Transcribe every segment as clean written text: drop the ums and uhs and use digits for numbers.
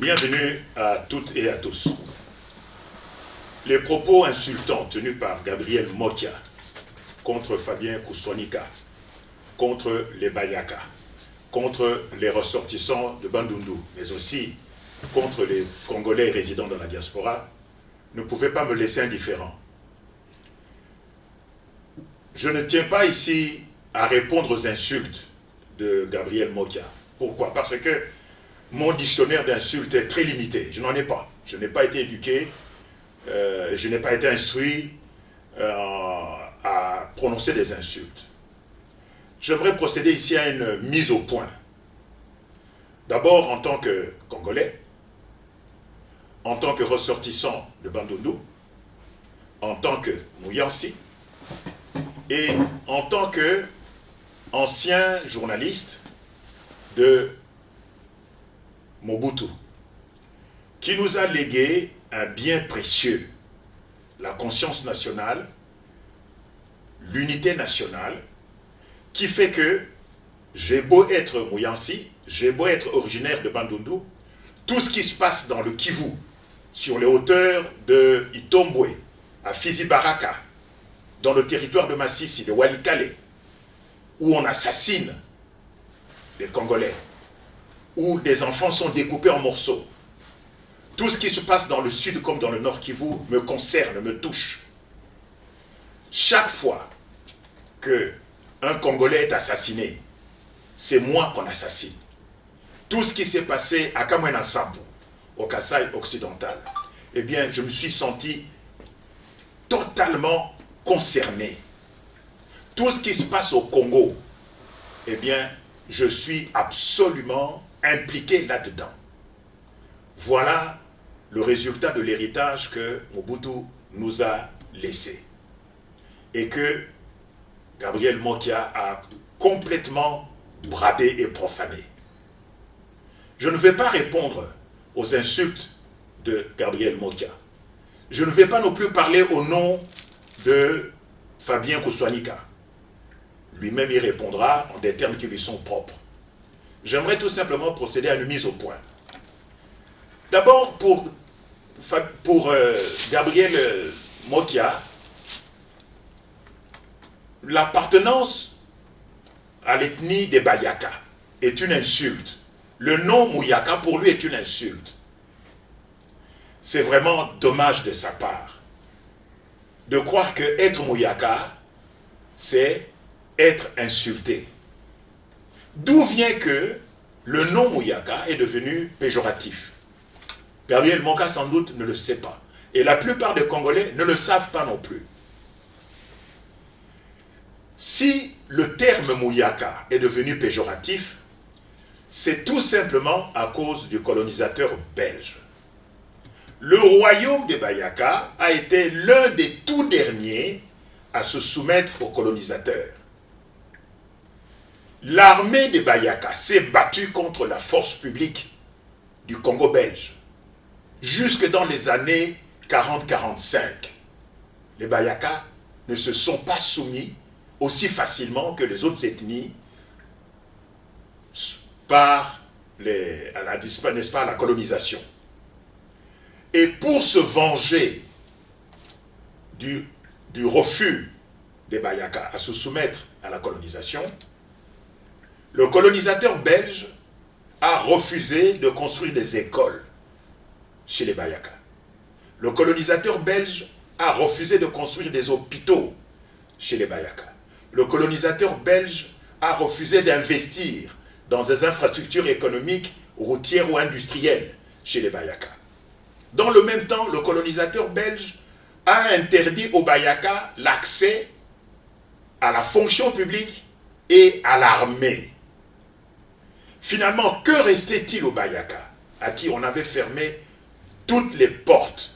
Bienvenue à toutes et à tous. Les propos insultants tenus par Gabriel Mokia contre Fabien Koussonika, contre les Bayaka, contre les ressortissants de Bandundu, mais aussi contre les Congolais résidant dans la diaspora, ne pouvaient pas me laisser indifférent. Je ne tiens pas ici à répondre aux insultes de Gabriel Mokia. Pourquoi? Parce que mon dictionnaire d'insultes est très limité. Je n'en ai pas. Je n'ai pas été éduqué, je n'ai pas été instruit à prononcer des insultes. J'aimerais procéder ici à une mise au point. D'abord en tant que Congolais, en tant que ressortissant de Bandundu, en tant que Mouyansi, et en tant qu'ancien journaliste de Mobutu, qui nous a légué un bien précieux, la conscience nationale, l'unité nationale, qui fait que j'ai beau être Mouyansi, j'ai beau être originaire de Bandundu, tout ce qui se passe dans le Kivu, sur les hauteurs de Itombwe, à Fizi-Baraka, dans le territoire de Massissi, de Walikale, où on assassine des Congolais, où des enfants sont découpés en morceaux. Tout ce qui se passe dans le sud comme dans le nord Kivu me concerne, me touche. Chaque fois qu'un Congolais est assassiné, c'est moi qu'on assassine. Tout ce qui s'est passé à Kamwena Sampo, au Kasaï occidental, eh bien, je me suis senti totalement concerné. Tout ce qui se passe au Congo, eh bien, je suis absolument impliqué là-dedans. Voilà le résultat de l'héritage que Mobutu nous a laissé et que Gabriel Mokia a complètement bradé et profané. Je ne vais pas répondre aux insultes de Gabriel Mokia. Je ne vais pas non plus parler au nom de Fabien Koussonika. Lui-même y répondra en des termes qui lui sont propres. J'aimerais tout simplement procéder à une mise au point. D'abord, pour Gabriel Mokia, l'appartenance à l'ethnie des Bayaka est une insulte. Le nom Mouyaka, pour lui, est une insulte. C'est vraiment dommage de sa part de croire que être Mouyaka, c'est être insulté. D'où vient que le nom Mouyaka est devenu péjoratif? Gabriel Mokia sans doute ne le sait pas. Et la plupart des Congolais ne le savent pas non plus. Si le terme Mouyaka est devenu péjoratif, c'est tout simplement à cause du colonisateur belge. Le royaume des Bayaka a été l'un des tout derniers à se soumettre aux colonisateurs. L'armée des Bayaka s'est battue contre la force publique du Congo belge. Jusque dans les années 40-45, les Bayaka ne se sont pas soumis aussi facilement que les autres ethnies par la colonisation. Et pour se venger du refus des Bayaka à se soumettre à la colonisation, le colonisateur belge a refusé de construire des écoles chez les Bayaka. Le colonisateur belge a refusé de construire des hôpitaux chez les Bayaka. Le colonisateur belge a refusé d'investir dans des infrastructures économiques, routières ou industrielles chez les Bayaka. Dans le même temps, le colonisateur belge a interdit aux Bayaka l'accès à la fonction publique et à l'armée. Finalement, que restait-il aux Bayaka, à qui on avait fermé toutes les portes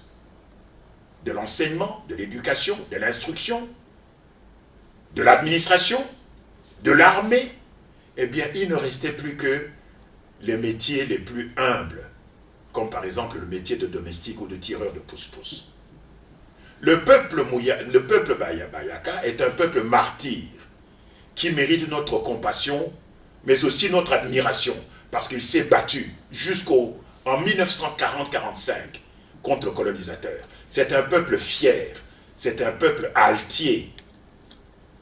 de l'enseignement, de l'éducation, de l'instruction, de l'administration, de l'armée? Eh bien, il ne restait plus que les métiers les plus humbles, comme par exemple le métier de domestique ou de tireur de pousse-pousse. Le peuple Bayaka est un peuple martyr qui mérite notre compassion, mais aussi notre admiration, parce qu'il s'est battu jusqu'au en 1940-45 contre le colonisateur. C'est un peuple fier, c'est un peuple altier.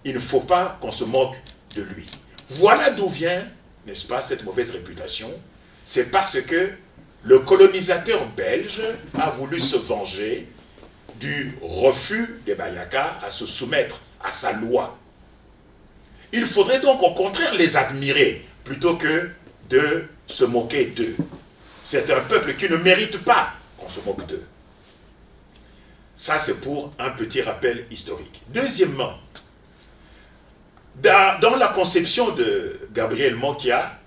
Il ne faut pas qu'on se moque de lui. Voilà d'où vient, n'est-ce pas, cette mauvaise réputation. C'est parce que le colonisateur belge a voulu se venger du refus des Bayaka à se soumettre à sa loi. Il faudrait donc au contraire les admirer plutôt que de se moquer d'eux. C'est un peuple qui ne mérite pas qu'on se moque d'eux. Ça, c'est pour un petit rappel historique. Deuxièmement, dans la conception de Gabriel Mokia,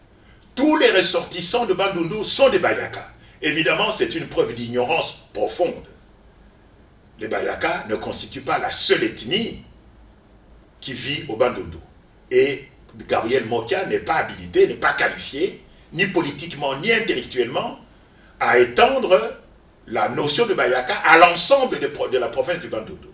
tous les ressortissants de Bandundu sont des Bayaka. Évidemment, c'est une preuve d'ignorance profonde. Les Bayaka ne constituent pas la seule ethnie qui vit au Bandundu. Et Gabriel Mokia n'est pas habilité, n'est pas qualifié, ni politiquement, ni intellectuellement, à étendre la notion de Bayaka à l'ensemble de la province du Bandundu.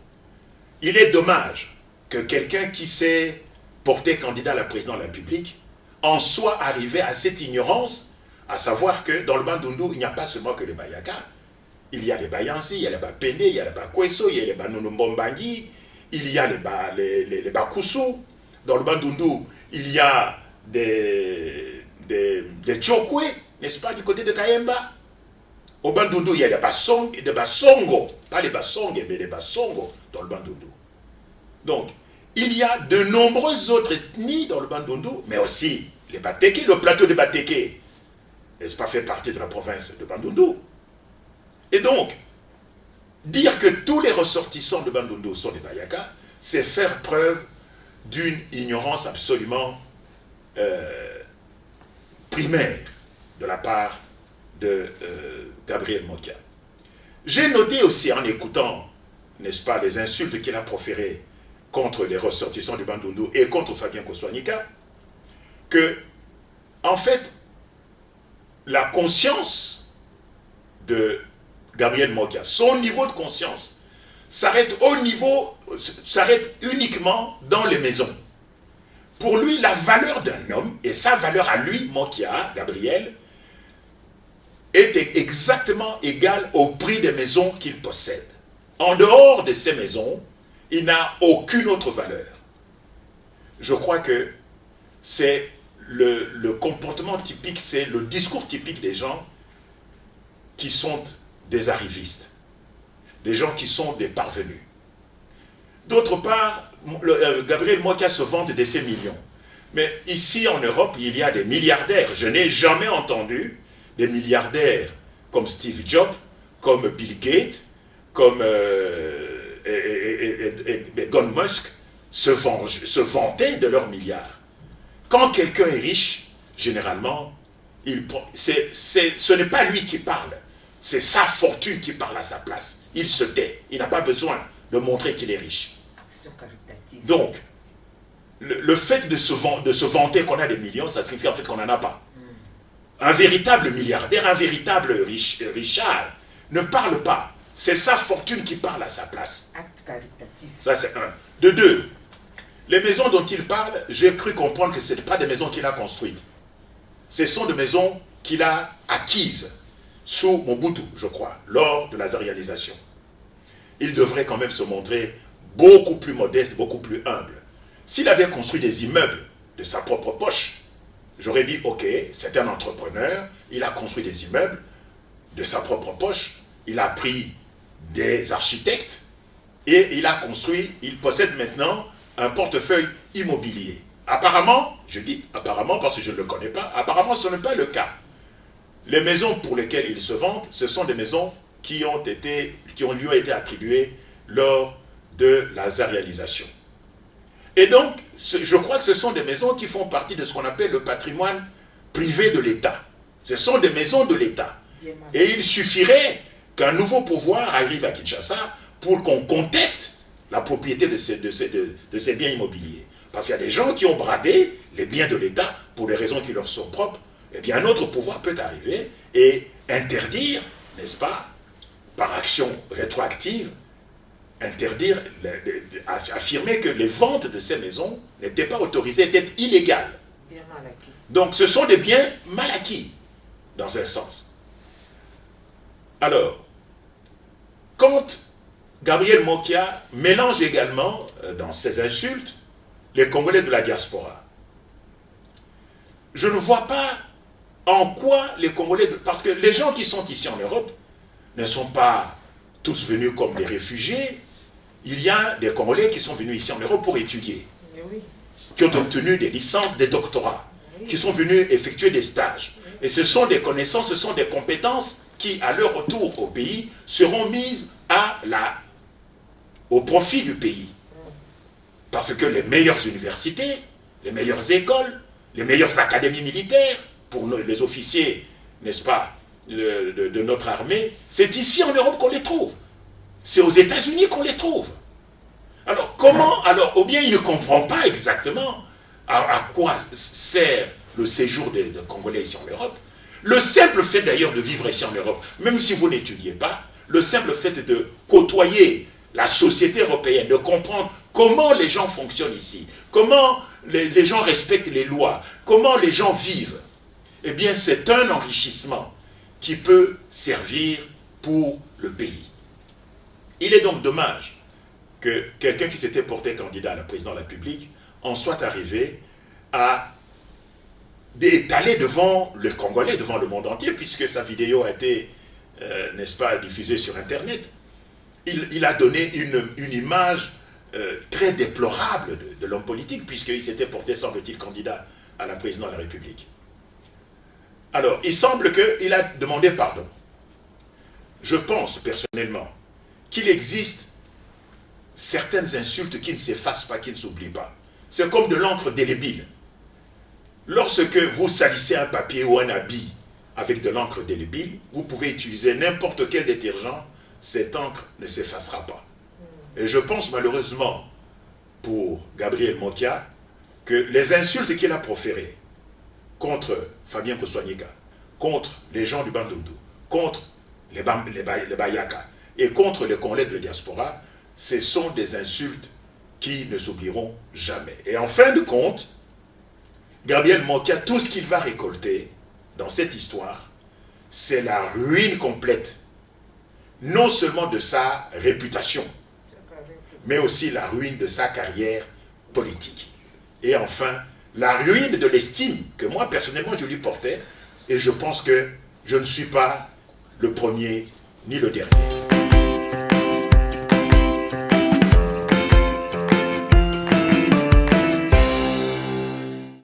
Il est dommage que quelqu'un qui s'est porté candidat à la présidence de la République en soit arrivé à cette ignorance, à savoir que dans le Bandundu, il n'y a pas seulement que les Bayaka, il y a les Bayansi, il y a les Bapende, il y a les Bakweso, il y a les Banunumbombangi, il y a les Bakusu. Dans le Bandundu, il y a des Tchokwe, n'est-ce pas, du côté de Kayemba. Au Bandundu, il y a des Basongo, pas les Basongue, mais les Basongo dans le Bandundu. Donc, il y a de nombreuses autres ethnies dans le Bandundu, mais aussi les Bateke, le plateau de Bateke, n'est-ce pas, fait partie de la province de Bandundu. Et donc, dire que tous les ressortissants de Bandundu sont des Bayaka, c'est faire preuve d'une ignorance absolument primaire de la part de Gabriel Mokia. J'ai noté aussi en écoutant, n'est-ce pas, les insultes qu'il a proférées contre les ressortissants du Bandundu et contre Fabien Koswanika, que, en fait, la conscience de Gabriel Mokia, son niveau de conscience, s'arrête uniquement dans les maisons. Pour lui, la valeur d'un homme, et sa valeur à lui, Mokia, Gabriel, est exactement égale au prix des maisons qu'il possède. En dehors de ces maisons, il n'a aucune autre valeur. Je crois que c'est le comportement typique, c'est le discours typique des gens qui sont des arrivistes, des gens qui sont des parvenus. D'autre part, Gabriel Mokia se vante de ses millions. Mais ici en Europe, il y a des milliardaires. Je n'ai jamais entendu des milliardaires comme Steve Jobs, comme Bill Gates, comme Elon Musk se vanter de leurs milliards. Quand quelqu'un est riche, généralement, ce n'est pas lui qui parle, c'est sa fortune qui parle à sa place. Il se tait, il n'a pas besoin de montrer qu'il est riche. Donc, le fait de se vanter qu'on a des millions, ça signifie en fait qu'on n'en a pas. Un véritable milliardaire, un véritable richard ne parle pas. C'est sa fortune qui parle à sa place. Acte caritatif. Ça, c'est un. De deux, les maisons dont il parle, j'ai cru comprendre que ce n'est pas des maisons qu'il a construites. Ce sont des maisons qu'il a acquises sous Mobutu, je crois, lors de la zarialisation. Il devrait quand même se montrer beaucoup plus modeste, beaucoup plus humble. S'il avait construit des immeubles de sa propre poche, j'aurais dit, ok, c'est un entrepreneur, il a construit des immeubles de sa propre poche, il a pris des architectes et il a construit, il possède maintenant un portefeuille immobilier. Apparemment, je dis apparemment parce que je ne le connais pas, apparemment ce n'est pas le cas. Les maisons pour lesquelles il se vante, ce sont des maisons qui lui ont été attribuées lors de la zarialisation. Et donc, je crois que ce sont des maisons qui font partie de ce qu'on appelle le patrimoine privé de l'État. Ce sont des maisons de l'État. Et il suffirait qu'un nouveau pouvoir arrive à Kinshasa pour qu'on conteste la propriété de ces biens immobiliers. Parce qu'il y a des gens qui ont bradé les biens de l'État pour des raisons qui leur sont propres. Eh bien, un autre pouvoir peut arriver et interdire, n'est-ce pas, par action rétroactive, interdire, affirmer que les ventes de ces maisons n'étaient pas autorisées, étaient illégales. Bien mal acquis. Donc ce sont des biens mal acquis, dans un sens. Alors, quand Gabriel Mokia mélange également, dans ses insultes, les Congolais de la diaspora, je ne vois pas en quoi les Congolais... Parce que les gens qui sont ici en Europe ne sont pas tous venus comme des réfugiés. Il y a des Congolais qui sont venus ici en Europe pour étudier, qui ont obtenu des licences, des doctorats, qui sont venus effectuer des stages. Et ce sont des connaissances, ce sont des compétences qui, à leur retour au pays, seront mises au profit du pays. Parce que les meilleures universités, les meilleures écoles, les meilleures académies militaires, pour les officiers, n'est-ce pas, de notre armée, c'est ici en Europe qu'on les trouve. C'est aux États-Unis qu'on les trouve. Alors, comment, ou bien il ne comprend pas exactement à quoi sert le séjour de Congolais ici en Europe. Le simple fait d'ailleurs de vivre ici en Europe, même si vous n'étudiez pas, le simple fait de côtoyer la société européenne, de comprendre comment les gens fonctionnent ici, comment les gens respectent les lois, comment les gens vivent, eh bien c'est un enrichissement qui peut servir pour le pays. Il est donc dommage que quelqu'un qui s'était porté candidat à la présidence de la République en soit arrivé à étaler devant le Congolais, devant le monde entier, puisque sa vidéo a été, n'est-ce pas, diffusée sur Internet. Il a donné une image très déplorable de l'homme politique, puisqu'il s'était porté, semble-t-il, candidat à la présidence de la République. Alors, il semble qu'il a demandé pardon. Je pense, personnellement, qu'il existe certaines insultes qui ne s'effacent pas, qui ne s'oublient pas. C'est comme de l'encre indélébile. Lorsque vous salissez un papier ou un habit avec de l'encre indélébile, vous pouvez utiliser n'importe quel détergent, cette encre ne s'effacera pas. Et je pense malheureusement pour Gabriel Mokia que les insultes qu'il a proférées contre Fabien Koswanyika, contre les gens du Bandundu, contre les Bayaka et contre les Congolais de la diaspora, ce sont des insultes qui ne s'oublieront jamais. Et en fin de compte, Gabriel Mokia, tout ce qu'il va récolter dans cette histoire, c'est la ruine complète, non seulement de sa réputation, mais aussi la ruine de sa carrière politique. Et enfin, la ruine de l'estime que moi, personnellement, je lui portais, et je pense que je ne suis pas le premier ni le dernier.